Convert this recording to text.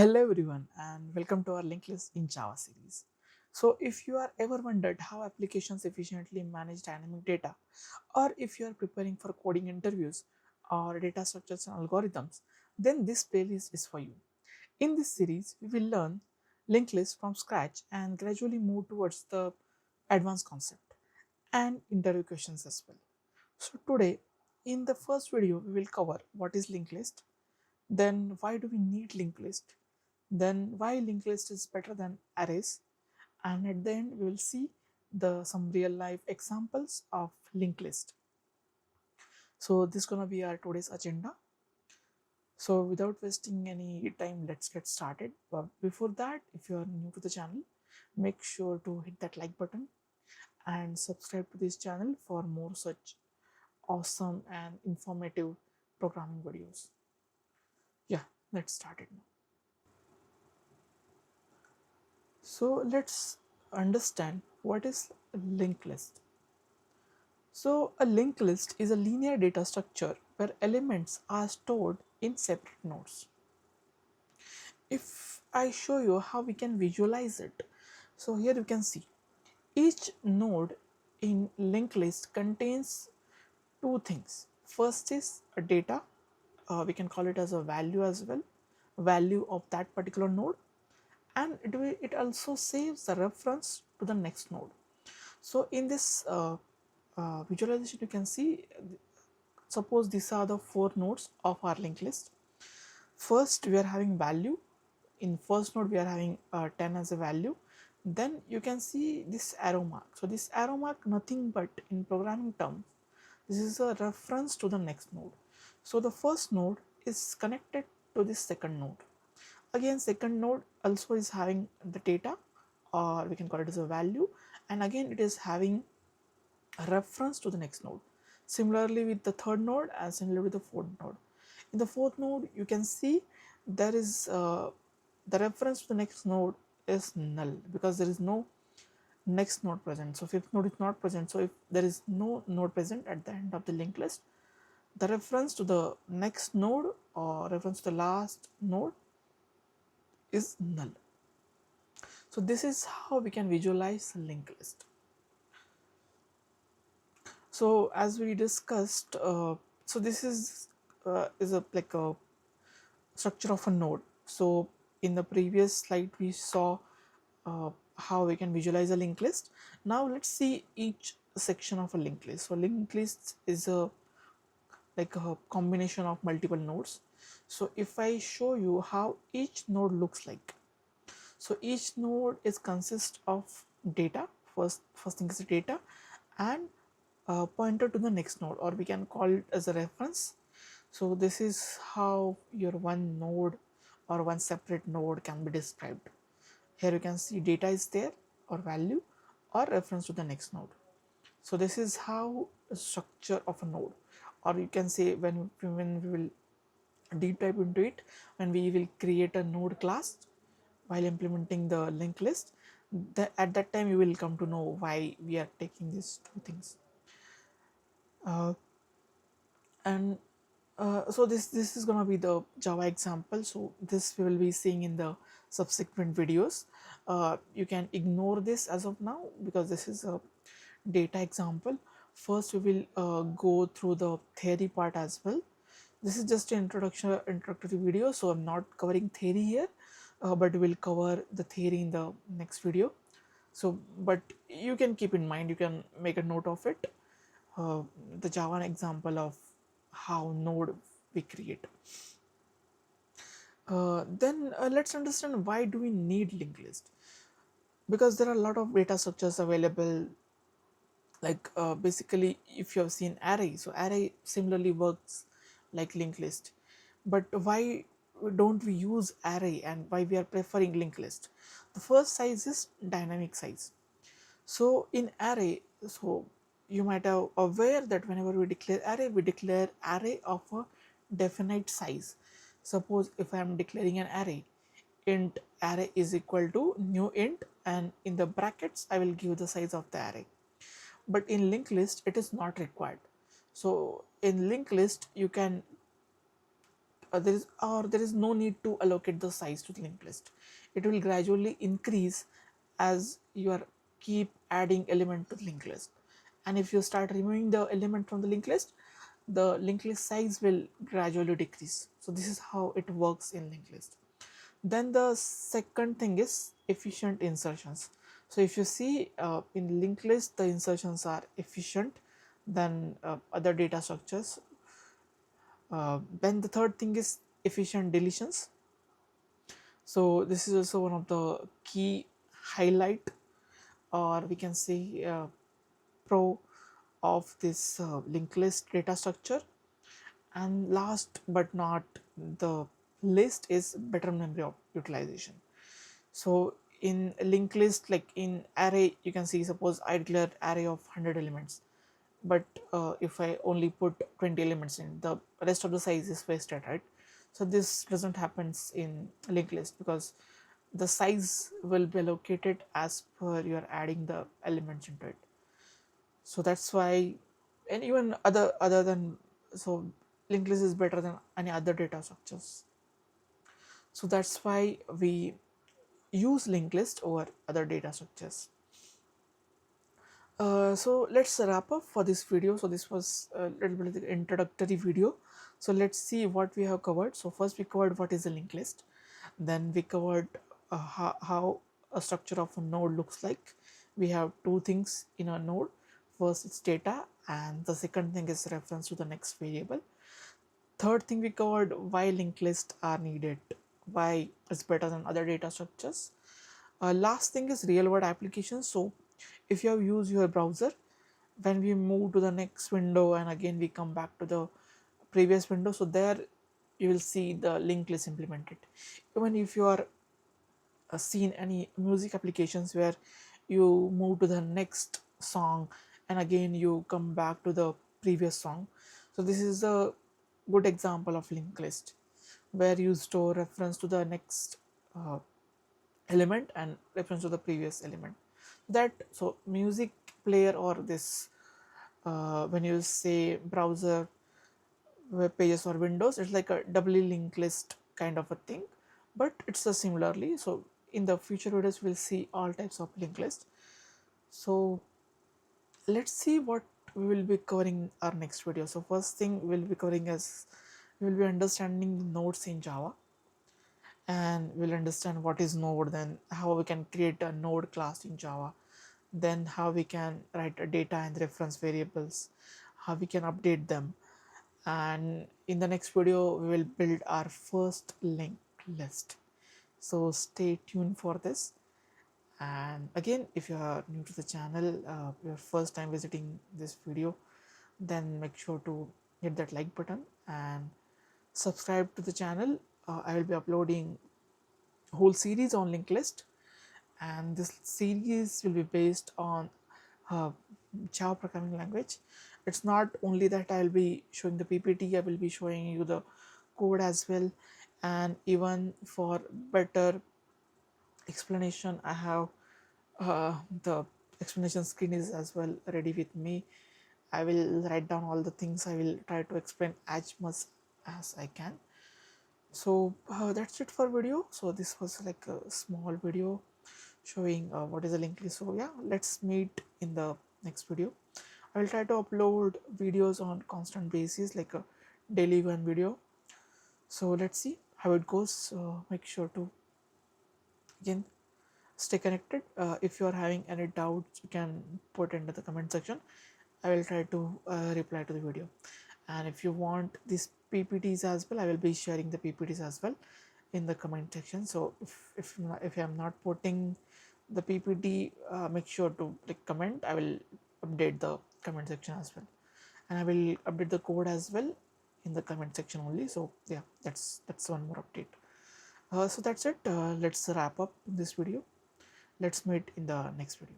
Hello everyone and welcome to our linked list in Java series. So if you are ever wondered how applications efficiently manage dynamic data, or if you are preparing for coding interviews or data structures and algorithms, then this playlist is for you. In this series, we will learn linked lists from scratch and gradually move towards the advanced concept and interview questions as well. So today, in the first video, we will cover what is linked list, then why do we need linked list, then why linked list is better than arrays, and at the end we will see the some real life examples of linked list. So this is gonna be our today's agenda. So without wasting any time, let's get started. But before that, if you are new to the channel, make sure to hit that like button and subscribe to this channel for more such awesome and informative programming videos. Yeah, let's start it now. So let's understand what is a linked list. So a linked list is a linear data structure where elements are stored in separate nodes. If I show you how we can visualize it, so here you can see each node in linked list contains two things. First is a data, we can call it as a value as well, value of that particular node, and it also saves the reference to the next node. So in this visualization you can see, suppose these are the four nodes of our linked list. First we are having value. In first node we are having 10 as a value. Then you can see this arrow mark. So this arrow mark, nothing but in programming terms, this is a reference to the next node. So the first node is connected to this second node. Again, second node also is having the data, or we can call it as a value, and again it is having a reference to the next node. Similarly with the third node and similarly with the fourth node. In the fourth node you can see there is the reference to the next node is null because there is no next node present. So fifth node is not present. So if there is no node present at the end of the linked list, the reference to the next node or reference to the last node is null. So this is how we can visualize a linked list. So as we discussed, so this is a like a structure of a node. So in the previous slide we saw how we can visualize a linked list. Now let's see each section of a linked list. So linked list is a like a combination of multiple nodes. So if I show you how each node looks like, so each node is consist of data. First thing is data and a pointer to the next node, or we can call it as a reference. So this is how your one node or one separate node can be described. Here you can see data is there, or value, or reference to the next node. So this is how a structure of a node, or you can say when we will deep dive into it, when we will create a node class while implementing the linked list, at that time you will come to know why we are taking these two things. And so this is gonna be the Java example. So this we will be seeing in the subsequent videos. You can ignore this as of now because this is a data example. First we will go through the theory part as well. This is just an introductory video, so I'm not covering theory here, but we'll cover the theory in the next video. So but you can keep in mind, you can make a note of it, the Java example of how node we create. Then let's understand why do we need linked list, because there are a lot of data structures available. Like basically if you have seen array, so array similarly works like linked list. But why don't we use array and why we are preferring linked list? The first size is dynamic size. So in array, so you might have aware that whenever we declare array of a definite size. Suppose if I am declaring an array, int array is equal to new int, and in the brackets I will give the size of the array. But in linked list it is not required. So in linked list you can there is no need to allocate the size to the linked list. It will gradually increase as you are keep adding element to the linked list, and if you start removing the element from the linked list, the linked list size will gradually decrease. So this is how it works in linked list. Then the second thing is efficient insertions. So if you see in linked list, the insertions are efficient than other data structures. Then the third thing is efficient deletions. So this is also one of the key highlight, or we can say pro of this linked list data structure. And last but not the least is better memory of utilization. So in linked list, like in array, you can see, suppose I declare array of 100 elements, but if I only put 20 elements in, the rest of the size is wasted, right? So this doesn't happens in linked list, because the size will be allocated as per you are adding the elements into it. So that's why, and even other than, so linked list is better than any other data structures. So that's why we use linked list over other data structures. So let's wrap up for this video. So this was a little bit of the introductory video. So let's see what we have covered. So first we covered what is a linked list. Then we covered how a structure of a node looks like. We have two things in a node. First it's data, and the second thing is reference to the next variable. Third thing we covered why linked lists are needed, why it's better than other data structures. Last thing is real world applications. So if you have used your browser, when we move to the next window and again we come back to the previous window, so there you will see the linked list implemented. Even if you are seen any music applications where you move to the next song and again you come back to the previous song, so this is a good example of linked list where you store reference to the next element and reference to the previous element. That, so music player or this when you say browser web pages or windows, it's like a doubly linked list kind of a thing, but it's a similarly. So in the future videos we'll see all types of linked list. So let's see what we will be covering our next video. So first thing we'll be covering is we will be understanding nodes in Java, and we'll understand what is node, then how we can create a node class in Java, then how we can write a data and reference variables, how we can update them, and in the next video we will build our first linked list. So stay tuned for this. And again, if you are new to the channel, your first time visiting this video, then make sure to hit that like button and subscribe to the channel. I will be uploading a whole series on linked list, and this series will be based on Java programming language. It's not only that I will be showing the PPT, I will be showing you the code as well, and even for better explanation I have the explanation screen is as well ready with me. I will write down all the things, I will try to explain as much as I can. So that's it for video. So this was like a small video showing what is a linked list. So yeah, let's meet in the next video. I will try to upload videos on constant basis, like a daily one video. So let's see how it goes. Make sure to again stay connected. If you are having any doubts, you can put into the comment section. I will try to reply to the video. And if you want these PPTs as well, I will be sharing the PPTs as well in the comment section. So if I am not putting the PPT, make sure to like comment. I will update the comment section as well, and I will update the code as well in the comment section only. So yeah, that's one more update. So that's it. Let's wrap up this video. Let's meet in the next video.